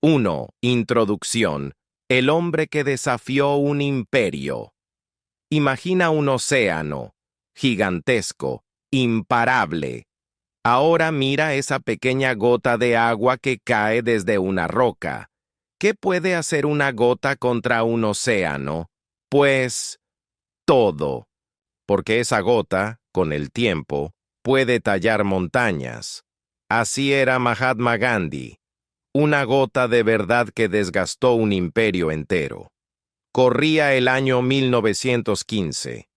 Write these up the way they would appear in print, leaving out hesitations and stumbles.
1. Introducción. El hombre que desafió un imperio. Imagina un océano, gigantesco, imparable. Ahora mira esa pequeña gota de agua que cae desde una roca. ¿Qué puede hacer una gota contra un océano? Pues todo, porque esa gota, con el tiempo, puede tallar montañas. Así era Mahatma Gandhi, una gota de verdad que desgastó un imperio entero. Corría el año 1915.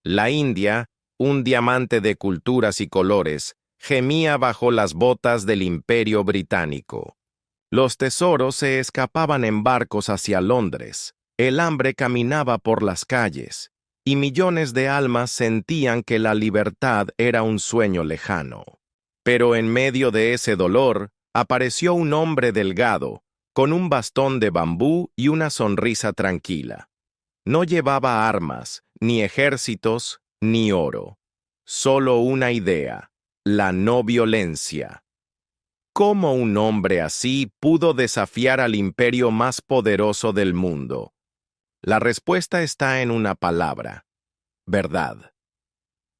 La India, un diamante de culturas y colores, gemía bajo las botas del imperio británico. Los tesoros se escapaban en barcos hacia Londres, el hambre caminaba por las calles, y millones de almas sentían que la libertad era un sueño lejano. Pero en medio de ese dolor, apareció un hombre delgado, con un bastón de bambú y una sonrisa tranquila. No llevaba armas, ni ejércitos, ni oro. Solo una idea: la no violencia. ¿Cómo un hombre así pudo desafiar al imperio más poderoso del mundo? La respuesta está en una palabra: verdad.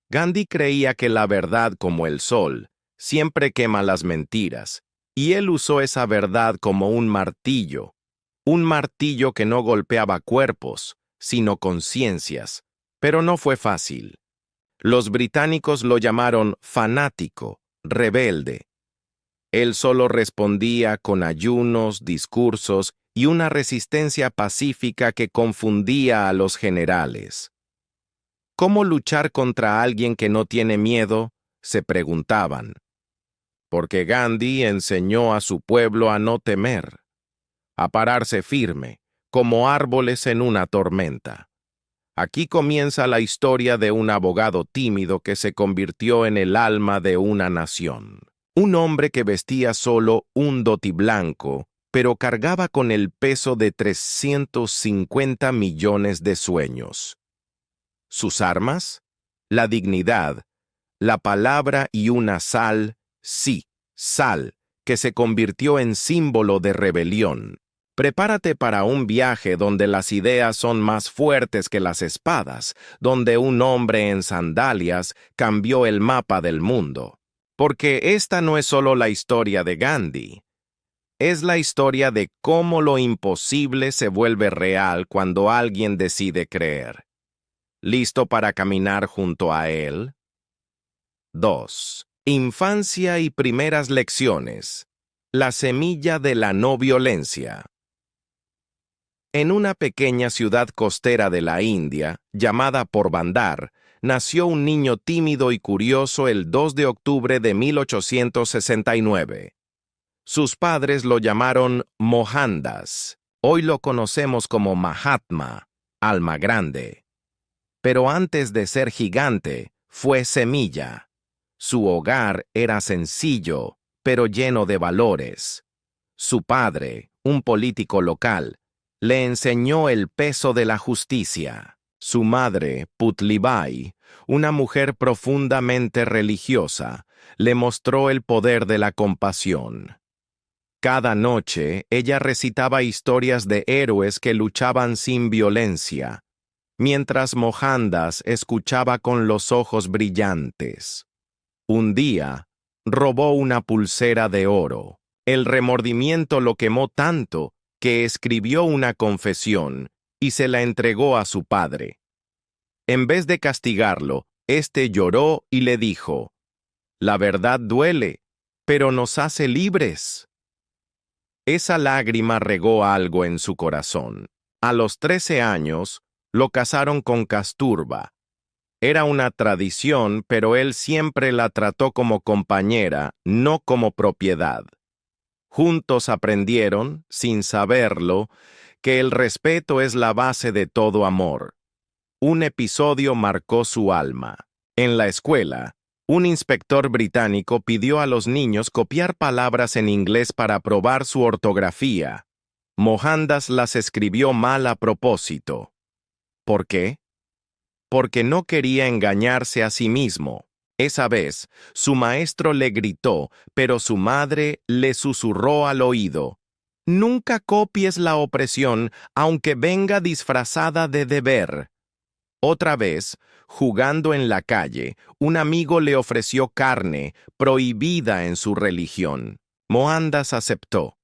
Gandhi creía que la verdad, como el sol, siempre quema las mentiras, y él usó esa verdad como un martillo que no golpeaba cuerpos, sino conciencias, pero no fue fácil. Los británicos lo llamaron fanático, rebelde. Él solo respondía con ayunos, discursos y una resistencia pacífica que confundía a los generales. ¿Cómo luchar contra alguien que no tiene miedo?, se preguntaban. Porque Gandhi enseñó a su pueblo a no temer, a pararse firme, como árboles en una tormenta. Aquí comienza la historia de un abogado tímido que se convirtió en el alma de una nación. Un hombre que vestía solo un dhoti blanco, pero cargaba con el peso de 350 millones de sueños. ¿Sus armas? La dignidad, la palabra y una sal, sí, sal, que se convirtió en símbolo de rebelión. Prepárate para un viaje donde las ideas son más fuertes que las espadas, donde un hombre en sandalias cambió el mapa del mundo. Porque esta no es solo la historia de Gandhi, es la historia de cómo lo imposible se vuelve real cuando alguien decide creer. ¿Listo para caminar junto a él? 2. Infancia y primeras lecciones. La semilla de la no violencia. En una pequeña ciudad costera de la India, llamada Porbandar, nació un niño tímido y curioso el 2 de octubre de 1869. Sus padres lo llamaron Mohandas. Hoy lo conocemos como Mahatma, alma grande. Pero antes de ser gigante, fue semilla. Su hogar era sencillo, pero lleno de valores. Su padre, un político local, le enseñó el peso de la justicia. Su madre, Putlibai, una mujer profundamente religiosa, le mostró el poder de la compasión. Cada noche, ella recitaba historias de héroes que luchaban sin violencia, mientras Mohandas escuchaba con los ojos brillantes. Un día, robó una pulsera de oro. El remordimiento lo quemó tanto que escribió una confesión y se la entregó a su padre. En vez de castigarlo, éste lloró y le dijo: «La verdad duele, pero nos hace libres». Esa lágrima regó algo en su corazón. A los 13 años, lo casaron con Kasturba. Era una tradición, pero él siempre la trató como compañera, no como propiedad. Juntos aprendieron, sin saberlo, que el respeto es la base de todo amor. Un episodio marcó su alma. En la escuela, un inspector británico pidió a los niños copiar palabras en inglés para probar su ortografía. Mohandas las escribió mal a propósito. ¿Por qué? Porque no quería engañarse a sí mismo. Esa vez, su maestro le gritó, pero su madre le susurró al oído: Nunca copies la opresión, aunque venga disfrazada de deber. Otra vez, jugando en la calle, un amigo le ofreció carne, prohibida en su religión. Mohandas aceptó,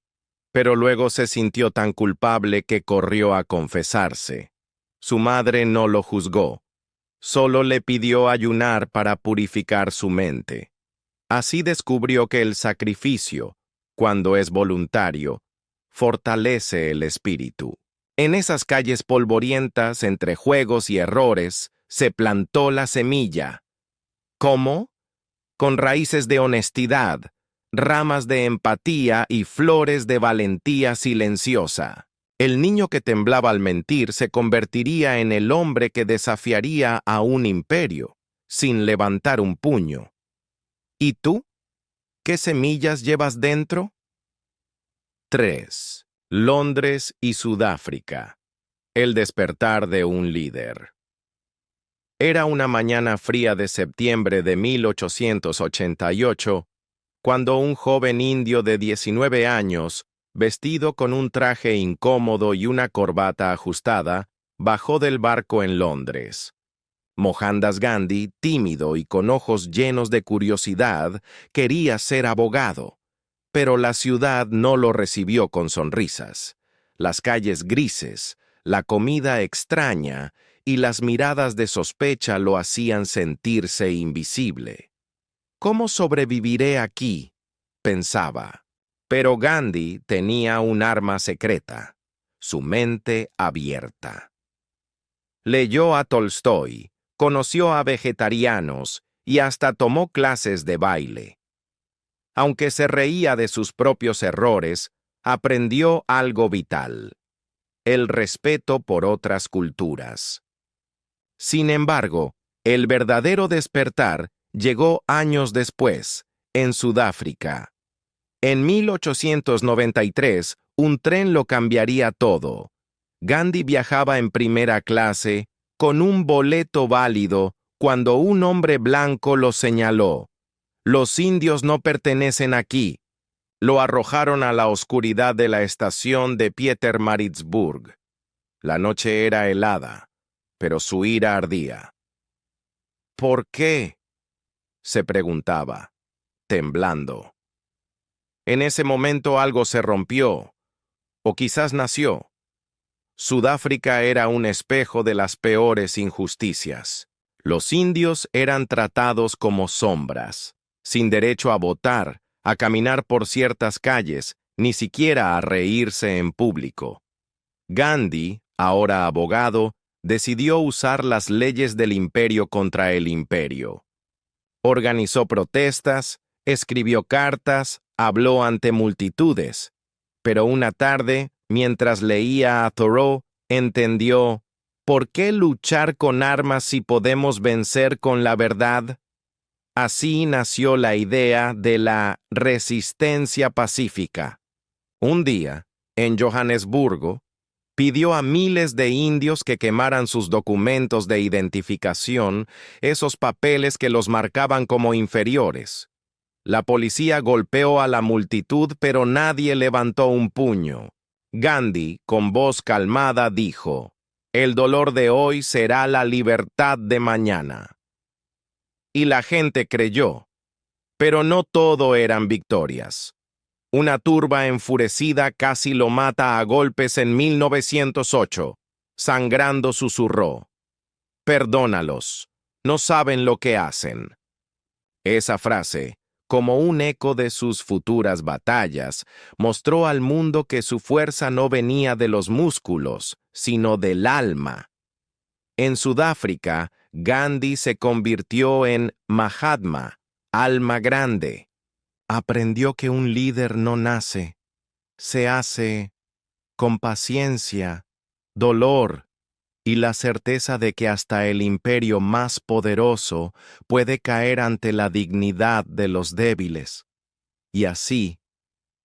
pero luego se sintió tan culpable que corrió a confesarse. Su madre no lo juzgó, solo le pidió ayunar para purificar su mente. Así descubrió que el sacrificio, cuando es voluntario, fortalece el espíritu. En esas calles polvorientas, entre juegos y errores, se plantó la semilla. ¿Cómo? Con raíces de honestidad, ramas de empatía y flores de valentía silenciosa. El niño que temblaba al mentir se convertiría en el hombre que desafiaría a un imperio, sin levantar un puño. ¿Y tú? ¿Qué semillas llevas dentro? 3. Londres y Sudáfrica. El despertar de un líder. Era una mañana fría de septiembre de 1888, cuando un joven indio de 19 años, vestido con un traje incómodo y una corbata ajustada, bajó del barco en Londres. Mohandas Gandhi, tímido y con ojos llenos de curiosidad, quería ser abogado, pero la ciudad no lo recibió con sonrisas. Las calles grises, la comida extraña y las miradas de sospecha lo hacían sentirse invisible. ¿Cómo sobreviviré aquí?, pensaba. Pero Gandhi tenía un arma secreta, su mente abierta. Leyó a Tolstoy, conoció a vegetarianos y hasta tomó clases de baile. Aunque se reía de sus propios errores, aprendió algo vital: el respeto por otras culturas. Sin embargo, el verdadero despertar llegó años después, en Sudáfrica. En 1893, un tren lo cambiaría todo. Gandhi viajaba en primera clase, con un boleto válido, cuando un hombre blanco lo señaló. Los indios no pertenecen aquí. Lo arrojaron a la oscuridad de la estación de Pietermaritzburg. La noche era helada, pero su ira ardía. ¿Por qué?, se preguntaba, temblando. En ese momento algo se rompió, o quizás nació. Sudáfrica era un espejo de las peores injusticias. Los indios eran tratados como sombras, sin derecho a votar, a caminar por ciertas calles, ni siquiera a reírse en público. Gandhi, ahora abogado, decidió usar las leyes del imperio contra el imperio. Organizó protestas, escribió cartas, habló ante multitudes, pero una tarde, mientras leía a Thoreau, entendió: ¿por qué luchar con armas si podemos vencer con la verdad? Así nació la idea de la resistencia pacífica. Un día, en Johannesburgo, pidió a miles de indios que quemaran sus documentos de identificación, esos papeles que los marcaban como inferiores. La policía golpeó a la multitud, pero nadie levantó un puño. Gandhi, con voz calmada, dijo: «El dolor de hoy será la libertad de mañana». Y la gente creyó, pero no todo eran victorias. Una turba enfurecida casi lo mata a golpes en 1908. Sangrando susurró: «Perdónalos, no saben lo que hacen». Esa frase, como un eco de sus futuras batallas, mostró al mundo que su fuerza no venía de los músculos, sino del alma. En Sudáfrica, Gandhi se convirtió en Mahatma, alma grande. Aprendió que un líder no nace, se hace con paciencia, dolor y la certeza de que hasta el imperio más poderoso puede caer ante la dignidad de los débiles. Y así,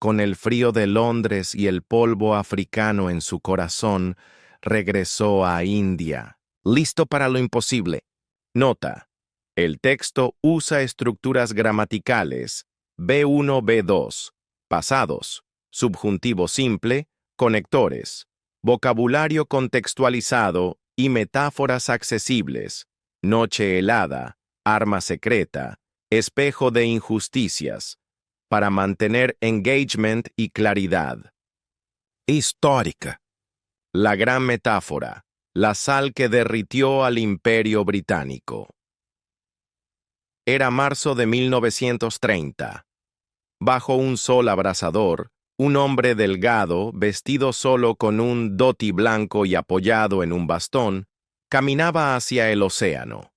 con el frío de Londres y el polvo africano en su corazón, regresó a India, listo para lo imposible. Nota: el texto usa estructuras gramaticales B1, B2, pasados, subjuntivo simple, conectores, vocabulario contextualizado y metáforas accesibles, noche helada, arma secreta, espejo de injusticias, para mantener engagement y claridad. Histórica. La gran metáfora, la sal que derritió al Imperio Británico. Era marzo de 1930. Bajo un sol abrasador, un hombre delgado, vestido solo con un dhoti blanco y apoyado en un bastón, caminaba hacia el océano.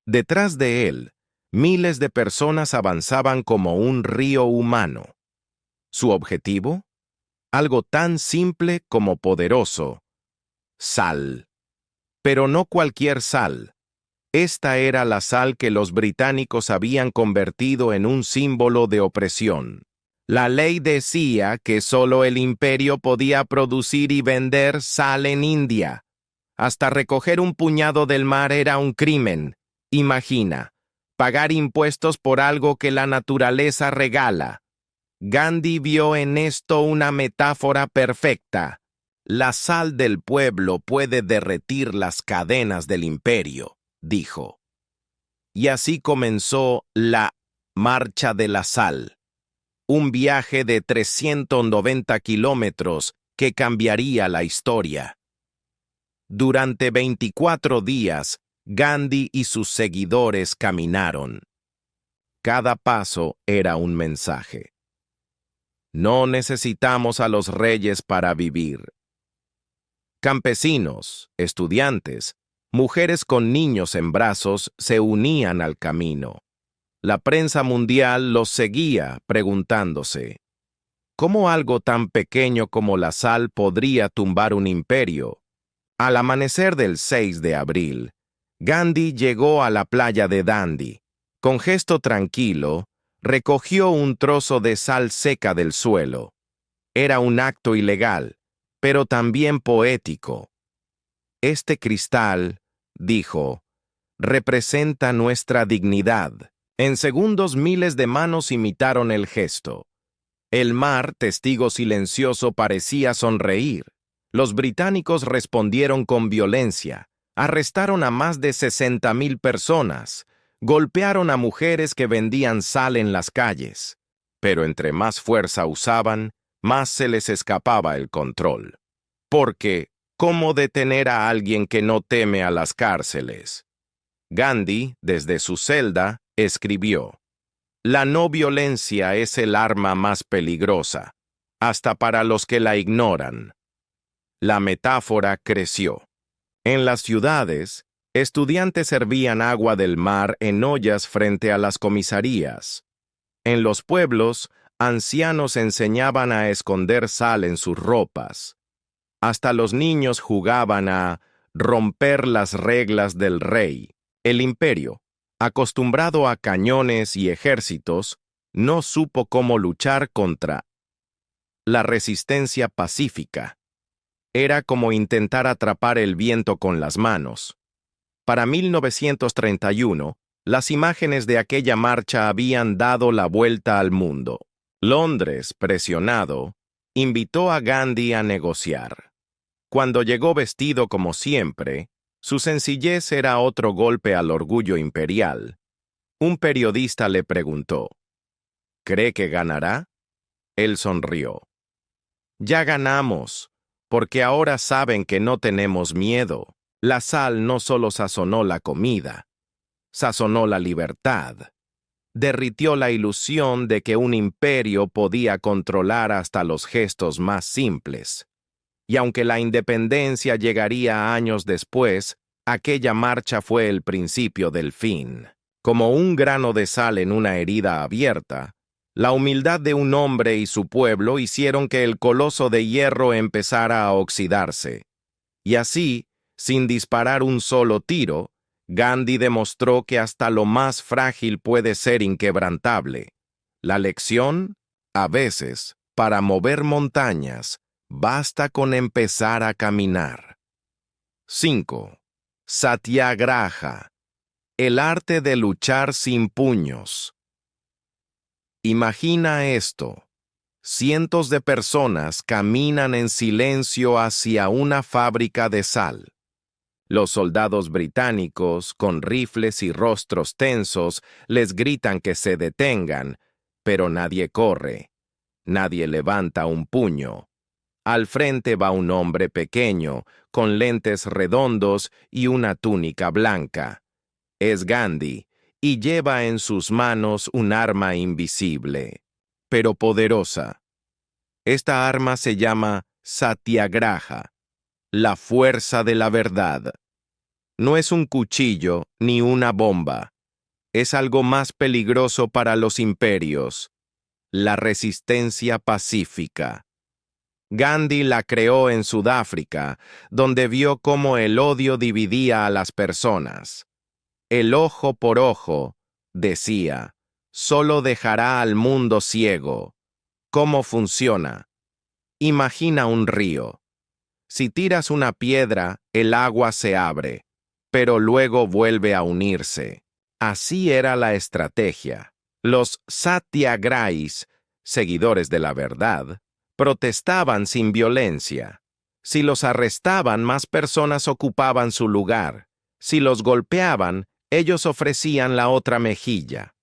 Detrás de él, miles de personas avanzaban como un río humano. ¿Su objetivo? Algo tan simple como poderoso: sal. Pero no cualquier sal. Esta era la sal que los británicos habían convertido en un símbolo de opresión. La ley decía que solo el imperio podía producir y vender sal en India. Hasta recoger un puñado del mar era un crimen. Imagina, pagar impuestos por algo que la naturaleza regala. Gandhi vio en esto una metáfora perfecta. La sal del pueblo puede derretir las cadenas del imperio, dijo. Y así comenzó la Marcha de la Sal, un viaje de 390 kilómetros que cambiaría la historia. Durante 24 días, Gandhi y sus seguidores caminaron. Cada paso era un mensaje. No necesitamos a los reyes para vivir. Campesinos, estudiantes, mujeres con niños en brazos se unían al camino. La prensa mundial los seguía preguntándose: ¿cómo algo tan pequeño como la sal podría tumbar un imperio? Al amanecer del 6 de abril, Gandhi llegó a la playa de Dandi. Con gesto tranquilo, recogió un trozo de sal seca del suelo. Era un acto ilegal, pero también poético. Este cristal, dijo, representa nuestra dignidad. En segundos miles de manos imitaron el gesto. El mar, testigo silencioso, parecía sonreír. Los británicos respondieron con violencia. Arrestaron a más de 60,000 personas. Golpearon a mujeres que vendían sal en las calles. Pero entre más fuerza usaban, más se les escapaba el control. Porque, ¿cómo detener a alguien que no teme a las cárceles? Gandhi, desde su celda, escribió: la no violencia es el arma más peligrosa, hasta para los que la ignoran. La metáfora creció. En las ciudades, estudiantes servían agua del mar en ollas frente a las comisarías. En los pueblos, ancianos enseñaban a esconder sal en sus ropas. Hasta los niños jugaban a romper las reglas del rey. El imperio, acostumbrado a cañones y ejércitos, no supo cómo luchar contra la resistencia pacífica. Era como intentar atrapar el viento con las manos. Para 1931, las imágenes de aquella marcha habían dado la vuelta al mundo. Londres, presionado, invitó a Gandhi a negociar. Cuando llegó vestido como siempre, su sencillez era otro golpe al orgullo imperial. Un periodista le preguntó: ¿cree que ganará? Él sonrió. Ya ganamos, porque ahora saben que no tenemos miedo. La sal no solo sazonó la comida, sazonó la libertad. Derritió la ilusión de que un imperio podía controlar hasta los gestos más simples. Y aunque la independencia llegaría años después, aquella marcha fue el principio del fin. Como un grano de sal en una herida abierta, la humildad de un hombre y su pueblo hicieron que el coloso de hierro empezara a oxidarse. Y así, sin disparar un solo tiro, Gandhi demostró que hasta lo más frágil puede ser inquebrantable. La lección, a veces, para mover montañas, basta con empezar a caminar. 5. Satyagraha. El arte de luchar sin puños. Imagina esto. Cientos de personas caminan en silencio hacia una fábrica de sal. Los soldados británicos, con rifles y rostros tensos, les gritan que se detengan, pero nadie corre. Nadie levanta un puño. Al frente va un hombre pequeño, con lentes redondos y una túnica blanca. Es Gandhi, y lleva en sus manos un arma invisible, pero poderosa. Esta arma se llama Satyagraha, la fuerza de la verdad. No es un cuchillo ni una bomba. Es algo más peligroso para los imperios: la resistencia pacífica. Gandhi la creó en Sudáfrica, donde vio cómo el odio dividía a las personas. El ojo por ojo, decía, solo dejará al mundo ciego. ¿Cómo funciona? Imagina un río. Si tiras una piedra, el agua se abre, pero luego vuelve a unirse. Así era la estrategia. Los satyagrahis, seguidores de la verdad, protestaban sin violencia. Si los arrestaban, más personas ocupaban su lugar. Si los golpeaban, ellos ofrecían la otra mejilla.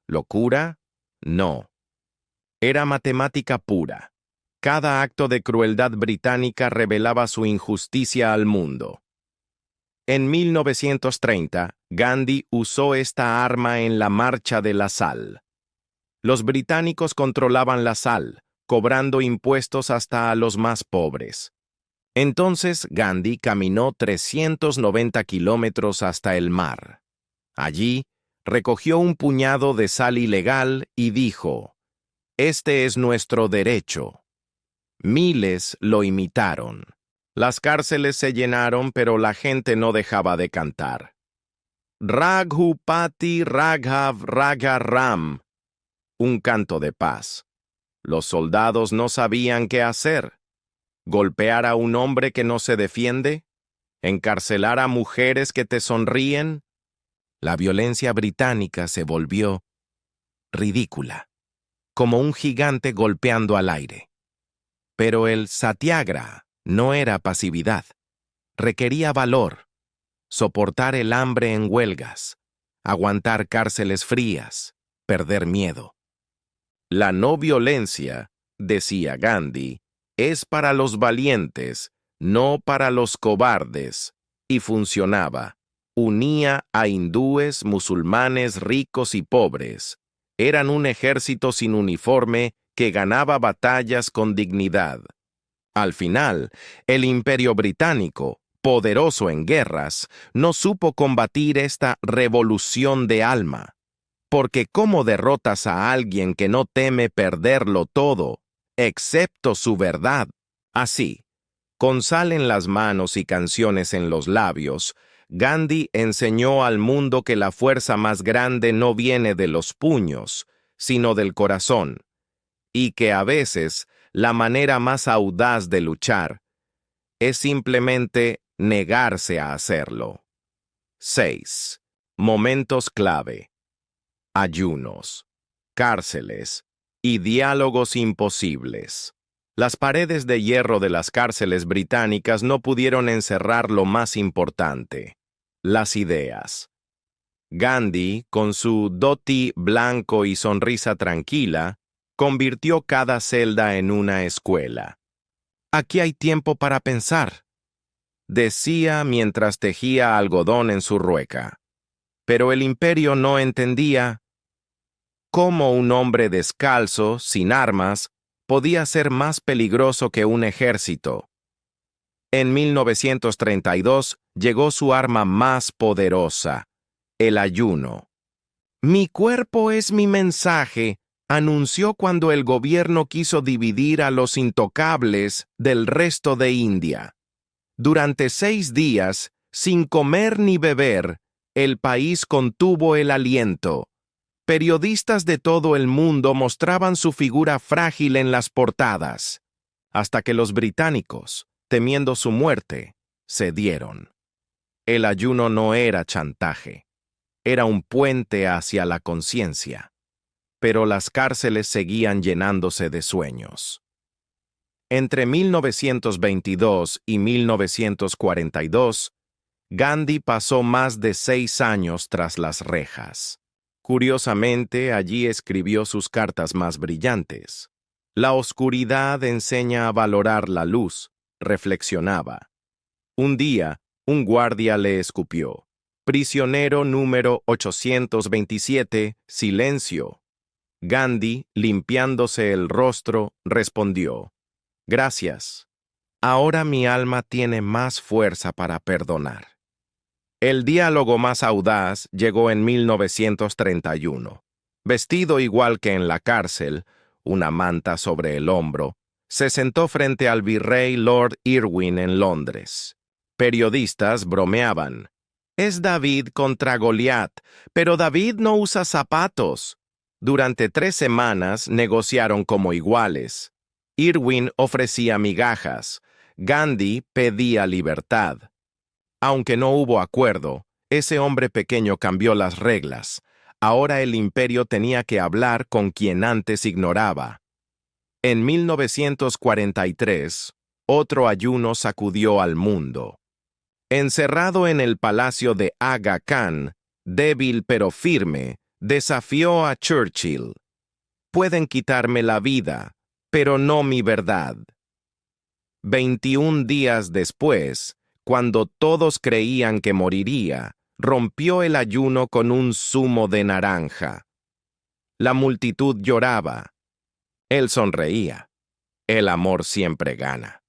¿Locura? No. Era matemática pura. Cada acto de crueldad británica revelaba su injusticia al mundo. En 1930, Gandhi usó esta arma en la Marcha de la Sal. Los británicos controlaban la sal, cobrando impuestos hasta a los más pobres. Entonces Gandhi caminó 390 kilómetros hasta el mar. Allí, recogió un puñado de sal ilegal y dijo: «Este es nuestro derecho». Miles lo imitaron. Las cárceles se llenaron, pero la gente no dejaba de cantar. Raghupati Raghav Raja Ram, un canto de paz. Los soldados no sabían qué hacer. ¿Golpear a un hombre que no se defiende? ¿Encarcelar a mujeres que te sonríen? La violencia británica se volvió ridícula, como un gigante golpeando al aire. Pero el satyagraha no era pasividad. Requería valor, soportar el hambre en huelgas, aguantar cárceles frías, perder miedo. La no violencia, decía Gandhi, es para los valientes, no para los cobardes, y funcionaba. Unía a hindúes, musulmanes, ricos y pobres. Eran un ejército sin uniforme que ganaba batallas con dignidad. Al final, el Imperio Británico, poderoso en guerras, no supo combatir esta revolución de alma. Porque ¿cómo derrotas a alguien que no teme perderlo todo, excepto su verdad? Así, con sal en las manos y canciones en los labios, Gandhi enseñó al mundo que la fuerza más grande no viene de los puños, sino del corazón, y que a veces la manera más audaz de luchar es simplemente negarse a hacerlo. 6. Momentos clave. Ayunos, cárceles y diálogos imposibles. Las paredes de hierro de las cárceles británicas no pudieron encerrar lo más importante: las ideas. Gandhi, con su dhoti blanco y sonrisa tranquila, convirtió cada celda en una escuela. «Aquí hay tiempo para pensar», decía mientras tejía algodón en su rueca. Pero el imperio no entendía cómo un hombre descalzo, sin armas, podía ser más peligroso que un ejército. En 1932 llegó su arma más poderosa: el ayuno. «Mi cuerpo es mi mensaje», anunció cuando el gobierno quiso dividir a los intocables del resto de India. Durante 6 días, sin comer ni beber, el país contuvo el aliento. Periodistas de todo el mundo mostraban su figura frágil en las portadas, hasta que los británicos, temiendo su muerte, cedieron. El ayuno no era chantaje, era un puente hacia la conciencia. pero las cárceles seguían llenándose de sueños. Entre 1922 y 1942, Gandhi pasó más de 6 años tras las rejas. Curiosamente, allí escribió sus cartas más brillantes. La oscuridad enseña a valorar la luz, reflexionaba. Un día, un guardia le escupió. Prisionero número 827, silencio. Gandhi, limpiándose el rostro, respondió: Gracias. Ahora mi alma tiene más fuerza para perdonar. El diálogo más audaz llegó en 1931. Vestido igual que en la cárcel, una manta sobre el hombro, se sentó frente al virrey Lord Irwin en Londres. Periodistas bromeaban. Es David contra Goliat, pero David no usa zapatos. Durante 3 semanas negociaron como iguales. Irwin ofrecía migajas. Gandhi pedía libertad. Aunque no hubo acuerdo, ese hombre pequeño cambió las reglas. Ahora el imperio tenía que hablar con quien antes ignoraba. En 1943, otro ayuno sacudió al mundo. Encerrado en el palacio de Aga Khan, débil pero firme, desafió a Churchill. Pueden quitarme la vida, pero no mi verdad. 21 días después, cuando todos creían que moriría, rompió el ayuno con un zumo de naranja. La multitud lloraba. Él sonreía. El amor siempre gana.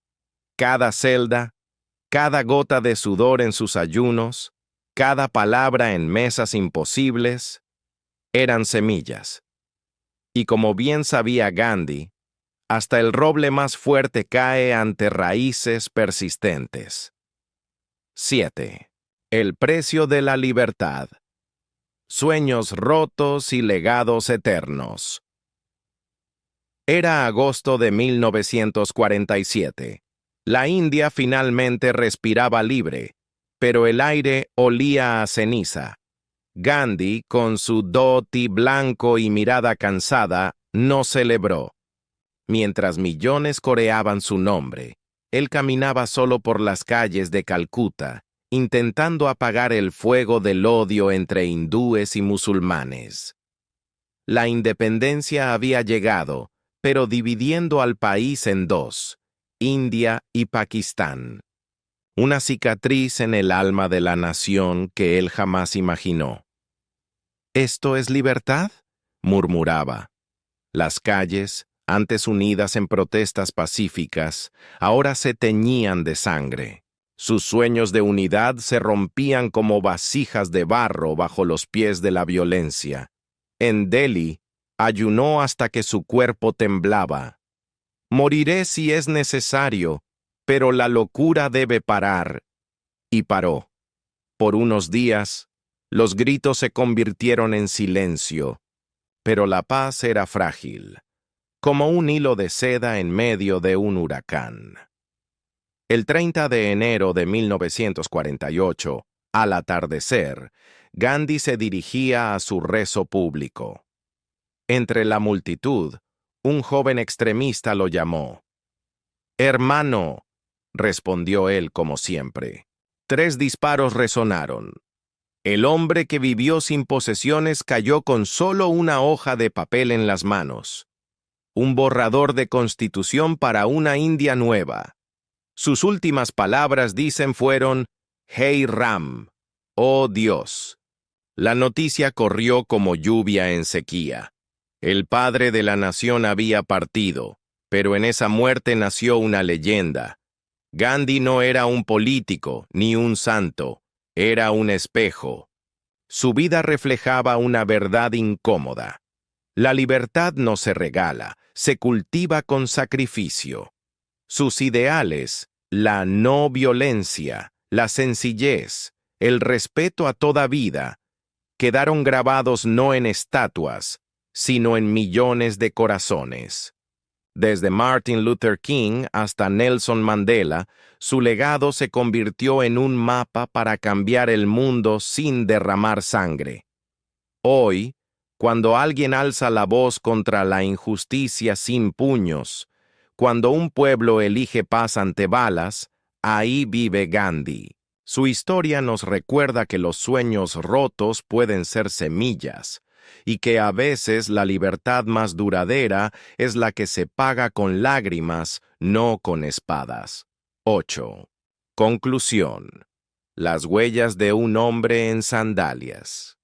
Cada celda, cada gota de sudor en sus ayunos, cada palabra en mesas imposibles, eran semillas. Y como bien sabía Gandhi, hasta el roble más fuerte cae ante raíces persistentes. 7. El precio de la libertad. Sueños rotos y legados eternos. Era agosto de 1947. La India finalmente respiraba libre, pero el aire olía a ceniza. Gandhi, con su dhoti blanco y mirada cansada, no celebró. Mientras millones coreaban su nombre, él caminaba solo por las calles de Calcuta, intentando apagar el fuego del odio entre hindúes y musulmanes. La independencia había llegado, pero dividiendo al país en dos, India y Pakistán. Una cicatriz en el alma de la nación que él jamás imaginó. ¿Esto es libertad?, murmuraba. Las calles, antes unidas en protestas pacíficas, ahora se teñían de sangre. Sus sueños de unidad se rompían como vasijas de barro bajo los pies de la violencia. En Delhi, ayunó hasta que su cuerpo temblaba. Moriré si es necesario, pero la locura debe parar. Y paró. Por unos días, los gritos se convirtieron en silencio, pero la paz era frágil, como un hilo de seda en medio de un huracán. El 30 de enero de 1948, al atardecer, Gandhi se dirigía a su rezo público. Entre la multitud, un joven extremista lo llamó. «Hermano», respondió él como siempre. 3 disparos resonaron. El hombre que vivió sin posesiones cayó con solo una hoja de papel en las manos. Un borrador de constitución para una India nueva. Sus últimas palabras, dicen, fueron: «Hey Ram, oh Dios». La noticia corrió como lluvia en sequía. El padre de la nación había partido, pero en esa muerte nació una leyenda. Gandhi no era un político ni un santo, era un espejo. Su vida reflejaba una verdad incómoda. La libertad no se regala, se cultiva con sacrificio. Sus ideales, la no violencia, la sencillez, el respeto a toda vida, quedaron grabados no en estatuas, sino en millones de corazones. Desde Martin Luther King hasta Nelson Mandela, su legado se convirtió en un mapa para cambiar el mundo sin derramar sangre. Hoy, cuando alguien alza la voz contra la injusticia sin puños, cuando un pueblo elige paz ante balas, ahí vive Gandhi. Su historia nos recuerda que los sueños rotos pueden ser semillas, y que a veces la libertad más duradera es la que se paga con lágrimas, no con espadas. 8. Conclusión. Las huellas de un hombre en sandalias.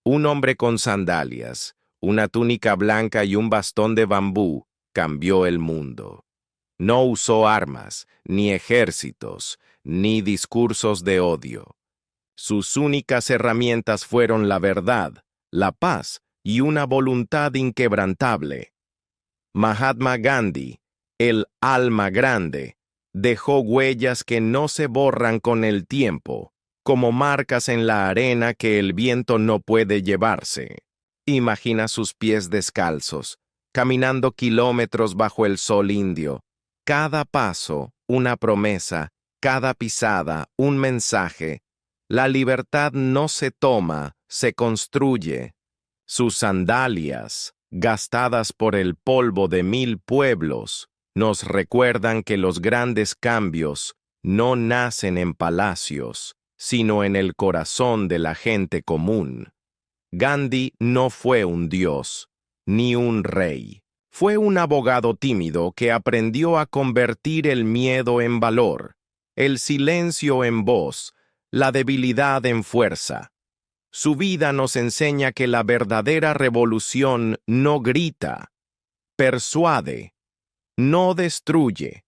Un hombre con sandalias, una túnica blanca y un bastón de bambú cambió el mundo. No usó armas, ni ejércitos, ni discursos de odio. Sus únicas herramientas fueron la verdad, la paz y una voluntad inquebrantable. Mahatma Gandhi, el alma grande, dejó huellas que no se borran con el tiempo, como marcas en la arena que el viento no puede llevarse. Imagina sus pies descalzos, caminando kilómetros bajo el sol indio. Cada paso, una promesa, cada pisada, un mensaje. La libertad no se toma, se construye. Sus sandalias, gastadas por el polvo de 1000 pueblos, nos recuerdan que los grandes cambios no nacen en palacios, sino en el corazón de la gente común. Gandhi no fue un dios, ni un rey. Fue un abogado tímido que aprendió a convertir el miedo en valor, el silencio en voz, la debilidad en fuerza. Su vida nos enseña que la verdadera revolución no grita, persuade, no destruye,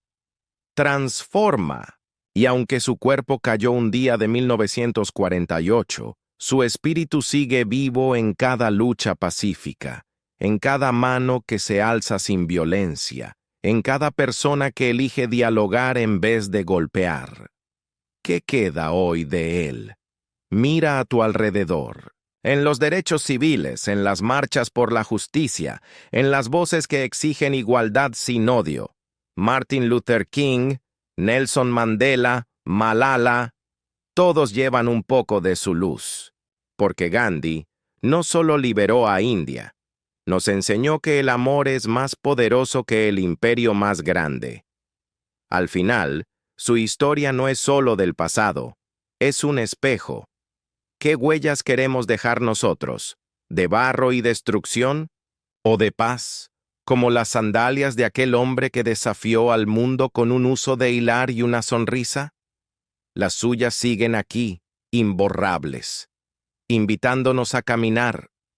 transforma. Y aunque su cuerpo cayó un día de 1948, su espíritu sigue vivo en cada lucha pacífica, en cada mano que se alza sin violencia, en cada persona que elige dialogar en vez de golpear. ¿Qué queda hoy de él? Mira a tu alrededor. En los derechos civiles, en las marchas por la justicia, en las voces que exigen igualdad sin odio. Martin Luther King, Nelson Mandela, Malala, todos llevan un poco de su luz. Porque Gandhi no solo liberó a India, nos enseñó que el amor es más poderoso que el imperio más grande. Al final, su historia no es solo del pasado, es un espejo. ¿Qué huellas queremos dejar nosotros? ¿De barro y destrucción? ¿O de paz, como las sandalias de aquel hombre que desafió al mundo con un uso de hilar y una sonrisa? Las suyas siguen aquí, imborrables, invitándonos a caminar,